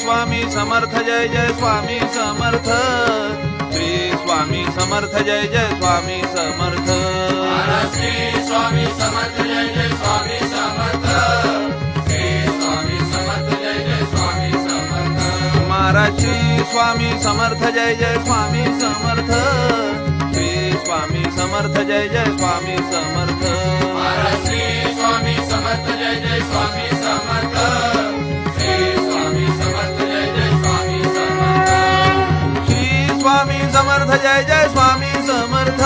Swami Samarth Jai Jai Swami Samarth Shri Swami Samarth Jai Jai Swami Samarth Shri Swami Samarth Jai Jai Swami Samarth Shri Swami Samarth Jai Jai Swami Samarth Maharaj Shri Swami Samarth Jai Jai Swami Samarth Shri Swami Samarth Jai Jai Swami Samarth Shri Swami Samarth Jai Jai Swami Samarth Shri Swami Samarth Jai Jai Swami Samarth Shri Swami Samarth Jai Jai Swami Samarth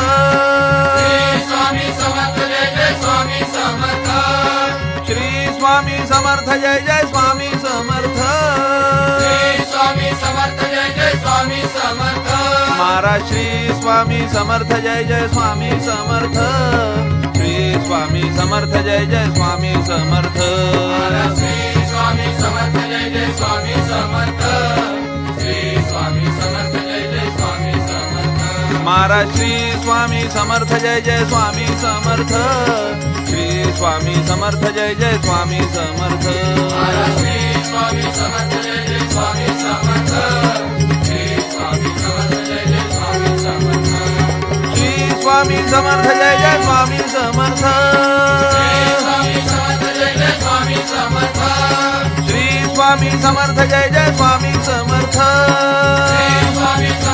Shri Swami Samarth Jai Jai Swami Samarth Shri Swami Samarth Jai Jai Swami Samarth Shri Swami Samarth Jai Jai Swami Samarth Maharaj Shri Swami Samarth Jai Jai Swami Samarth Shri Swami Samarth Jai Jai Swami Samarth Shri Swami Samarth Jai Jai Swami Samarth Shri Swami Samarth Jai Jai Swami Samarth Maharaj Shri Swami Samarth Jai Jai Swami Samarth Shri Swami Samarth Jai Jai Swami Samarth Shri Swami Samarth Jai Jai Swami Samarth Shri Swami Samarth Jai Jai Swami Samarth Shri Swami Samarth Jai Jai Swami Samarth Shri Swami Samarth Jai Jai Swami Samarth Shri Swami Samarth